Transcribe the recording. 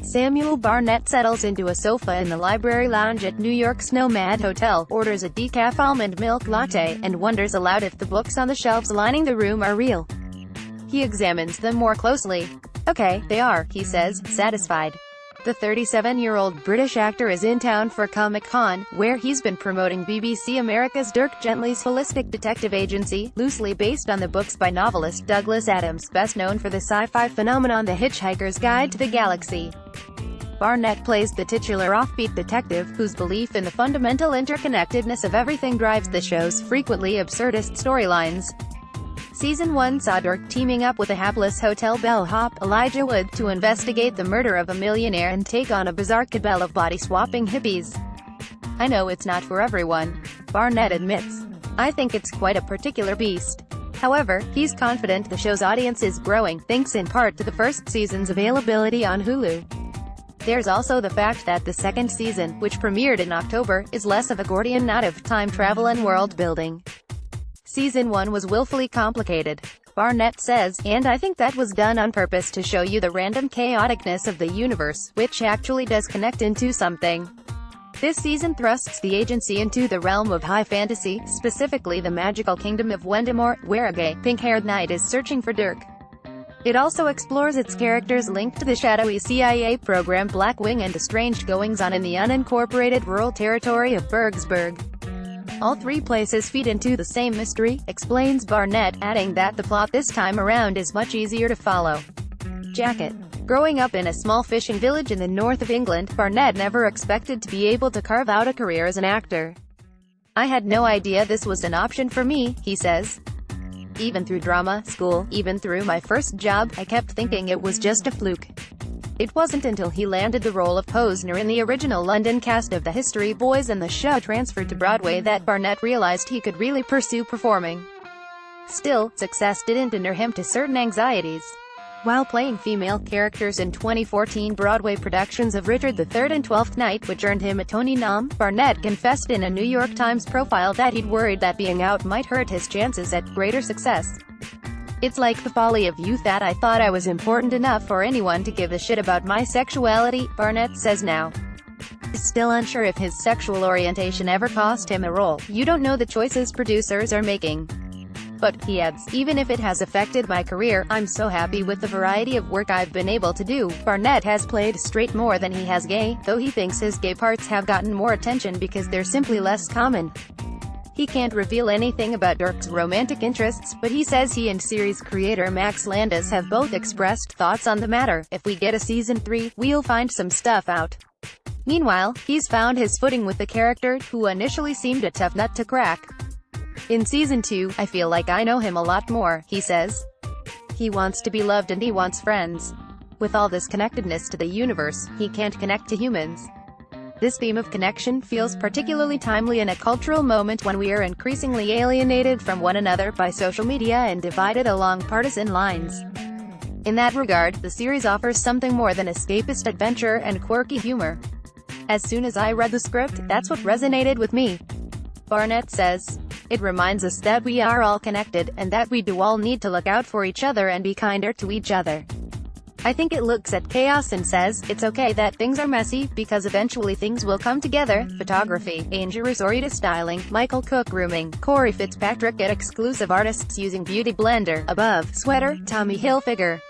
Samuel Barnett settles into a sofa in the library lounge at New York's Nomad Hotel, orders a decaf almond milk latte, and wonders aloud if the books on the shelves lining the room are real. He examines them more closely. "Okay, they are," he says, satisfied. The 37-year-old British actor is in town for Comic-Con, where he's been promoting BBC America's Dirk Gently's holistic detective agency, loosely based on the books by novelist Douglas Adams, best known for the sci-fi phenomenon The Hitchhiker's Guide to the Galaxy. Barnett plays the titular offbeat detective, whose belief in the fundamental interconnectedness of everything drives the show's frequently absurdist storylines. Season 1 saw Dirk teaming up with a hapless hotel bellhop, Elijah Wood, to investigate the murder of a millionaire and take on a bizarre cabal of body-swapping hippies. "I know it's not for everyone," Barnett admits. "I think it's quite a particular beast." However, he's confident the show's audience is growing, thanks in part to the first season's availability on Hulu. There's also the fact that the second season, which premiered in October, is less of a Gordian knot of time travel and world-building. Season 1 was willfully complicated, Barnett says, and I think that was done on purpose to show you the random chaoticness of the universe, which actually does connect into something. This season thrusts the agency into the realm of high fantasy, specifically the magical kingdom of Wendemore, where a gay, pink-haired knight is searching for Dirk. It also explores its characters linked to the shadowy CIA program Blackwing and estranged goings-on in the unincorporated rural territory of Bergsburg. All three places feed into the same mystery, explains Barnett, adding that the plot this time around is much easier to follow. Jacket. Growing up in a small fishing village in the north of England, Barnett never expected to be able to carve out a career as an actor. "I had no idea this was an option for me," he says. "Even through drama school, even through my first job, I kept thinking it was just a fluke." It wasn't until he landed the role of Posner in the original London cast of The History Boys and the show transferred to Broadway that Barnett realized he could really pursue performing. Still, success didn't inure him to certain anxieties. While playing female characters in 2014 Broadway productions of Richard III and Twelfth Night, which earned him a Tony nom, Barnett confessed in a New York Times profile that he'd worried that being out might hurt his chances at greater success. "It's like the folly of youth that I thought I was important enough for anyone to give a shit about my sexuality," Barnett says now. He's still unsure if his sexual orientation ever cost him a role. "You don't know the choices producers are making. But," he adds, "even if it has affected my career, I'm so happy with the variety of work I've been able to do." Barnett has played straight more than he has gay, though he thinks his gay parts have gotten more attention because they're simply less common. He can't reveal anything about Dirk's romantic interests, but he says he and series creator Max Landis have both expressed thoughts on the matter. "If we get a season 3, we'll find some stuff out." Meanwhile, he's found his footing with the character, who initially seemed a tough nut to crack. "In season 2, I feel like I know him a lot more," he says. "He wants to be loved and he wants friends. With all this connectedness to the universe, he can't connect to humans." This theme of connection feels particularly timely in a cultural moment when we are increasingly alienated from one another by social media and divided along partisan lines. In that regard, the series offers something more than escapist adventure and quirky humor. "As soon as I read the script, that's what resonated with me," Barnett says. "It reminds us that we are all connected, and that we do all need to look out for each other and be kinder to each other. I think it looks at chaos and says, it's okay that things are messy, because eventually things will come together." Photography, Angel Rosorita styling, Michael Cook grooming, Corey Fitzpatrick at exclusive artists using Beauty Blender, above, sweater, Tommy Hilfiger.